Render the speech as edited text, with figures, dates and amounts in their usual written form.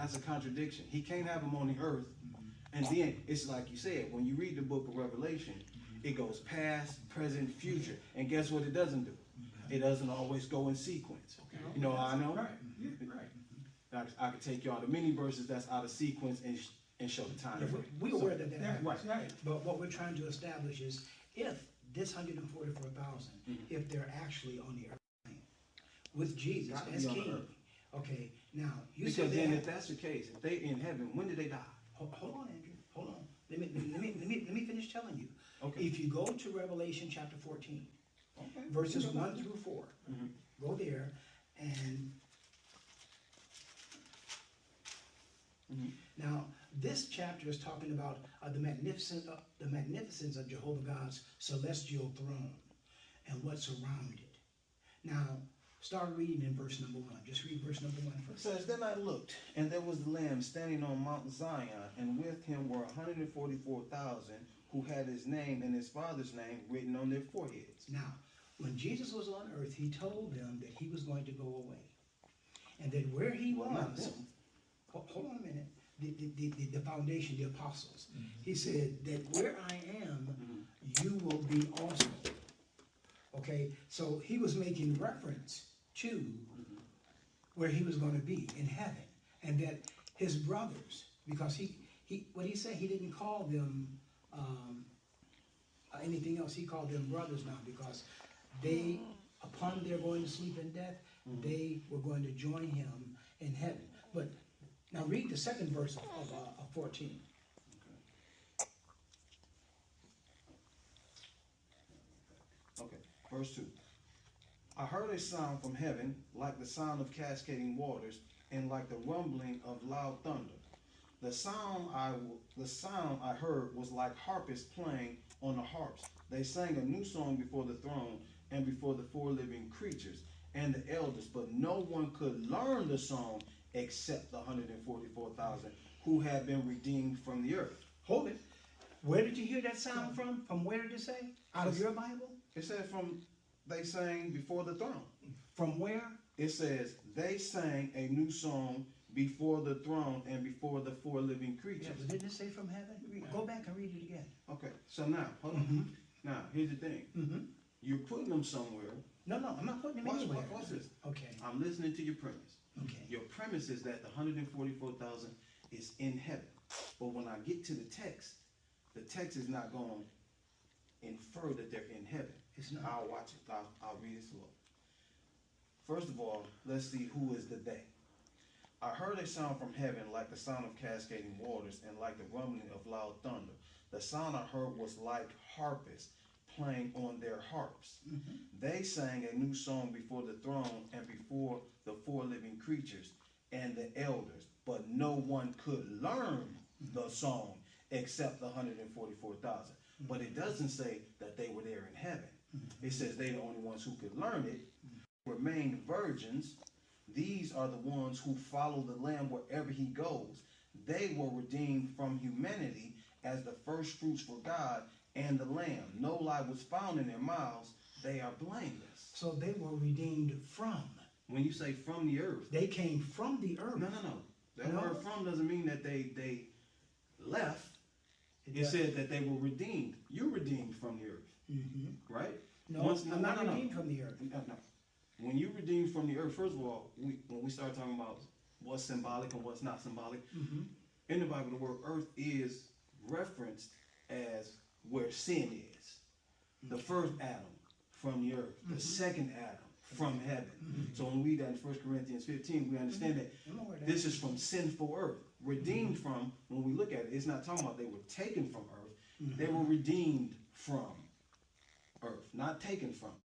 That's a contradiction. He can't have them on the earth. And then it's like you said, when you read the book of Revelation, it goes past, present, future. And guess what it doesn't do? It doesn't always go in sequence. You know how I know? Right. Yeah, right. I could take y'all to many verses that's out of sequence and show the time. Yeah, we're aware that happens. Right. But what we're trying to establish is if this 144,000, if they're actually on the earth with Jesus as king. Okay, now you because then if that's the case, if they in heaven, when did they die? Hold on, Andrew. Hold on. Let me finish telling you. Okay. If you go to Revelation chapter 14, Okay. verses 1 through 4, go there and now this chapter is talking about the magnificence of Jehovah God's celestial throne and what's around it. Now, start reading in verse number 1. Just read verse number 1 first. It says, then I looked, and there was the Lamb standing on Mount Zion, and with him were 144,000 who had his name and his father's name written on their foreheads. Now, when Jesus was on earth, he told them that he was going to go away. And that where he was, hold on a minute, the foundation, the apostles, he said that where I am, you will be also. Okay, so he was making reference to where he was going to be in heaven, and that his brothers, because he what he said, he didn't call them anything else. He called them brothers now because they, upon their going to sleep in death, they were going to join him in heaven. But now read the second verse of 14. Okay, verse 2. I heard a sound from heaven like the sound of cascading waters and like the rumbling of loud thunder. The sound I heard was like harpists playing on the harps. They sang a new song before the throne and before the four living creatures and the elders, but no one could learn the song except the 144,000 who had been redeemed from the earth. Hold it. Where did you hear that sound from? From where did it say? Out of your Bible? It said they sang before the throne. From where? It says they sang a new song before the throne and before the four living creatures. Yeah, but didn't it say from heaven? Go back and read it again. Okay, so now, hold on. Now, here's the thing. You're putting them somewhere. No, I'm not putting them anywhere. Watch this. Okay. I'm listening to your premise. Okay. Your premise is that the 144,000 is in heaven. But when I get to the text is not going to infer that they're in heaven. It's not. I'll watch it. I'll read it slow. First of all, let's see who is the they. I heard a sound from heaven like the sound of cascading waters and like the rumbling of loud thunder. The sound I heard was like harpists playing on their harps. They sang a new song before the throne and before the four living creatures and the elders, but no one could learn the song except the 144,000. But it doesn't say that they were there in heaven. It says they're the only ones who could learn it. Remain virgins. These are the ones who follow the Lamb wherever he goes. They were redeemed from humanity as the first fruits for God and the Lamb. No lie was found in their mouths. They are blameless. So they were redeemed from. When you say from the earth. They came from the earth. No. That word from doesn't mean that they left. It said that they were redeemed. You're redeemed from the earth. Right? No, I'm not redeemed from the earth. No. When you redeemed from the earth, first of all, when we start talking about what's symbolic and what's not symbolic, in the Bible, the word earth is referenced as where sin is. The first Adam from the earth, the second Adam from heaven. So when we read that in 1 Corinthians 15, we understand that this is from sinful earth. Redeemed from, when we look at it, it's not talking about they were taken from earth. They were redeemed from earth, not taken from.